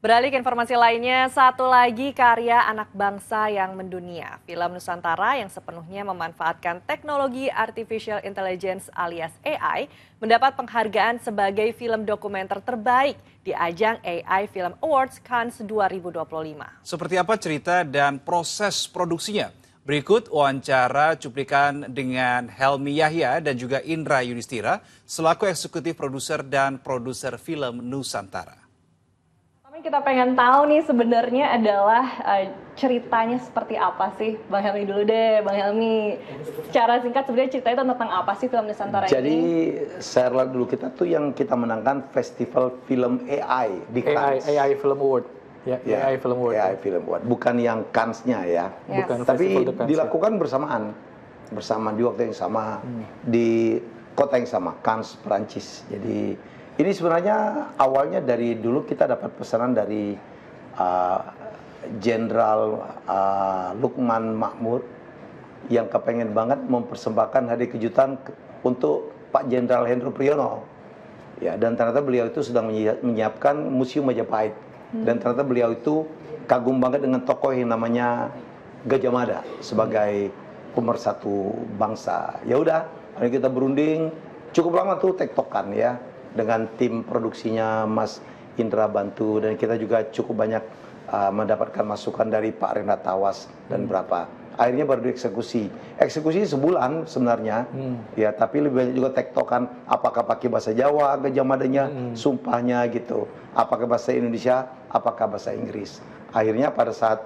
Beralih ke informasi lainnya, satu lagi karya anak bangsa yang mendunia. Film Nusantara yang sepenuhnya memanfaatkan teknologi artificial intelligence alias AI mendapat penghargaan sebagai film dokumenter terbaik di ajang AI Film Awards Cannes 2025. Seperti apa cerita dan proses produksinya? Berikut wawancara cuplikan dengan Helmi Yahya dan juga Indra Yudhistira selaku eksekutif produser dan produser film Nusantara. Kita pengen tahu nih sebenarnya adalah ceritanya seperti apa sih, Bang Helmi dulu deh, Bang Helmi. Secara singkat sebenarnya ceritanya tentang apa sih film Nusantara ini? Jadi share dulu, kita tuh yang kita menangkan Festival Film AI di Cannes. AI Film Award. Ya, AI Film Award. AI Film Award, bukan yang Cannes-nya ya. Yes. Bukan tapi Cannes, dilakukan bersama di waktu yang sama, di kota yang sama, Cannes, Perancis. Jadi ini sebenarnya awalnya dari dulu kita dapat pesanan dari Jenderal Lukman Makmur yang kepengen banget mempersembahkan hadiah kejutan untuk Pak Jenderal Hendro Priyono. Ya, dan ternyata beliau itu sedang menyiapkan Museum Majapahit. Dan ternyata beliau itu kagum banget dengan tokoh yang namanya Gajah Mada sebagai pemersatu bangsa. Ya udah, hari kita berunding, cukup lama tuh tektokan ya. Dengan tim produksinya Mas Indra bantu, dan kita juga cukup banyak mendapatkan masukan dari Pak Renat Tawas dan berapa. Akhirnya baru dieksekusi. Eksekusi sebulan sebenarnya, ya, tapi lebih banyak juga tektokan apakah pakai bahasa Jawa, Gajah Madanya, sumpahnya gitu. Apakah bahasa Indonesia, apakah bahasa Inggris. Akhirnya pada saat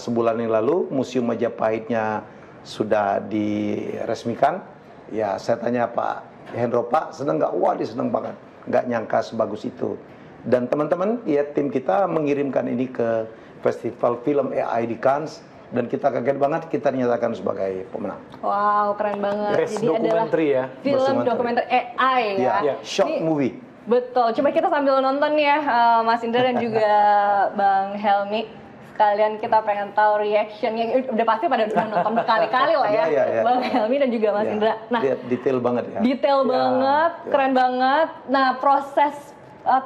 sebulan yang lalu Museum Majapahitnya sudah diresmikan, ya saya tanya Pak Hendro, Pak senang nggak? Wah, dia senang banget, nggak nyangka sebagus itu. Dan teman-teman, ya tim kita mengirimkan ini ke Festival Film AI di Cannes, dan kita kaget banget kita dinyatakan sebagai pemenang. Wow, keren banget. Best Jadi adalah ya. film dokumenter AI ya. Ya, short movie. Betul, coba kita sambil nonton ya Mas Indra dan juga Bang Helmi. Sekalian kita pengen tahu reactionnya, udah pasti pada udah nonton berkali-kali lah ya, Bang Helmi dan juga Mas Indra. Nah, detail banget ya. Detail banget, keren banget. Nah, proses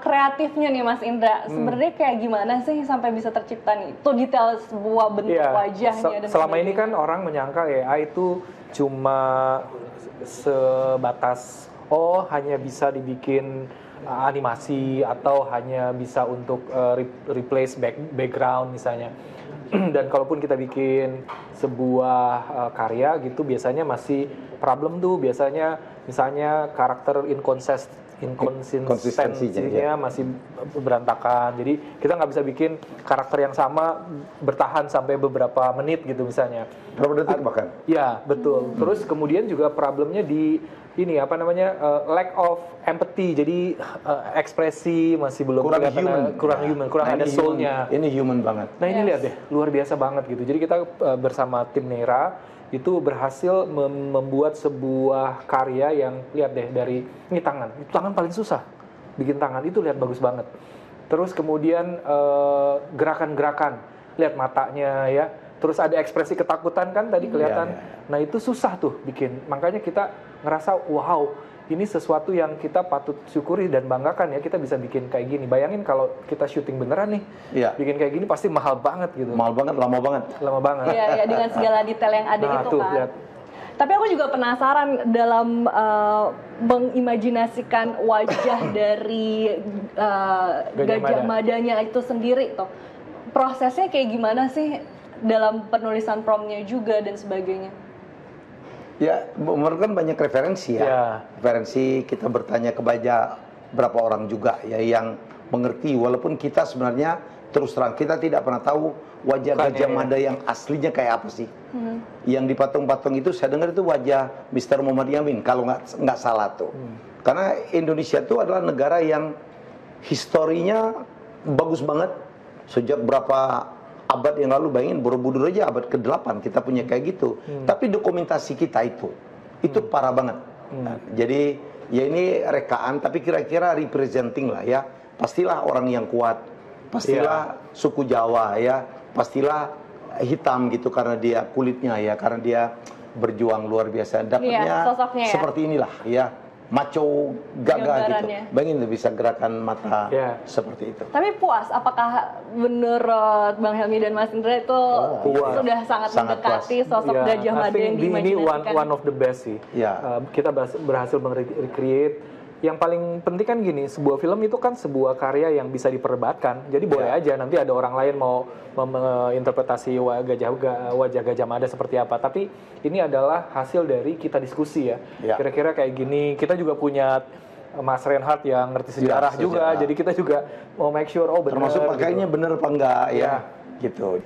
kreatifnya nih Mas Indra, sebenarnya kayak gimana sih sampai bisa tercipta nih? Itu detail sebuah bentuk wajahnya. Dan selama ini kan orang menyangka AI itu cuma sebatas hanya bisa dibikin animasi atau hanya bisa untuk replace background misalnya. Dan kalaupun kita bikin sebuah karya gitu, biasanya masih problem tuh, biasanya misalnya karakter inkonsistensinya masih berantakan. Jadi kita nggak bisa bikin karakter yang sama bertahan sampai beberapa menit gitu misalnya. Berapa detik bahkan? Ya, betul. Terus kemudian juga problemnya di ini lack of empathy. Jadi ekspresi masih belum kurang human, kurang ada soul-nya. Ini human banget. Nah, ini lihat deh, luar biasa banget gitu. Jadi kita bersama tim Nera itu berhasil membuat sebuah karya yang lihat deh, dari ini tangan paling susah bikin tangan itu, lihat bagus banget. Terus kemudian gerakan-gerakan, lihat matanya ya. Terus ada ekspresi ketakutan kan tadi kelihatan. Nah, itu susah tuh bikin. Makanya kita ngerasa wow, ini sesuatu yang kita patut syukuri dan banggakan ya, kita bisa bikin kayak gini. Bayangin kalau kita syuting beneran nih, bikin kayak gini pasti mahal banget gitu. Mahal banget, lama banget. Lama banget. Iya, dengan segala detail yang ada itu tuh, kan. Lihat. Tapi aku juga penasaran dalam mengimajinasikan wajah dari Gajah Madanya itu sendiri tuh. Prosesnya kayak gimana sih dalam penulisan promptnya juga dan sebagainya? Ya, memerlukan banyak referensi ya. Referensi, kita bertanya ke berapa orang juga ya yang mengerti, walaupun kita sebenarnya terus terang kita tidak pernah tahu wajah Gajah Mada yang aslinya kayak apa sih. Yang dipatung-patung itu saya dengar itu wajah Mr. Muhammad Yamin kalau nggak salah tuh. Karena Indonesia itu adalah negara yang historinya bagus banget sejak berapa abad yang lalu. Bayangin Borobudur aja abad ke-8 kita punya kayak gitu. Tapi dokumentasi kita itu parah banget. Nah, jadi ya ini rekaan tapi kira-kira representing lah ya. Pastilah orang yang kuat, pastilah suku Jawa ya, pastilah hitam gitu karena dia kulitnya ya, karena dia berjuang luar biasa. Dapatnya seperti inilah ya. maco gagah gitu. Gambarannya. Bayangin tuh bisa gerakan mata Ya. seperti itu. Tapi puas, apakah menurut Bang Helmi dan Mas Indra itu puas. sudah sangat Sangat mendekati sosok Ya, Gajah I Mada think yang ini diimajinasikan? one of the best sih. Ya. Kita berhasil recreate. Yang paling penting kan gini, sebuah film itu kan sebuah karya yang bisa diperdebatkan. Jadi boleh aja nanti ada orang lain mau menginterpretasi wajah Gajah Mada seperti apa. Tapi ini adalah hasil dari kita diskusi ya. Ya. Kira-kira kayak gini. Kita juga punya Mas Reinhardt yang ngerti sejarah juga. sejarah. Jadi kita juga mau make sure benar. Termasuk pakainya gitu. bener apa enggak ya, Ya. gitu.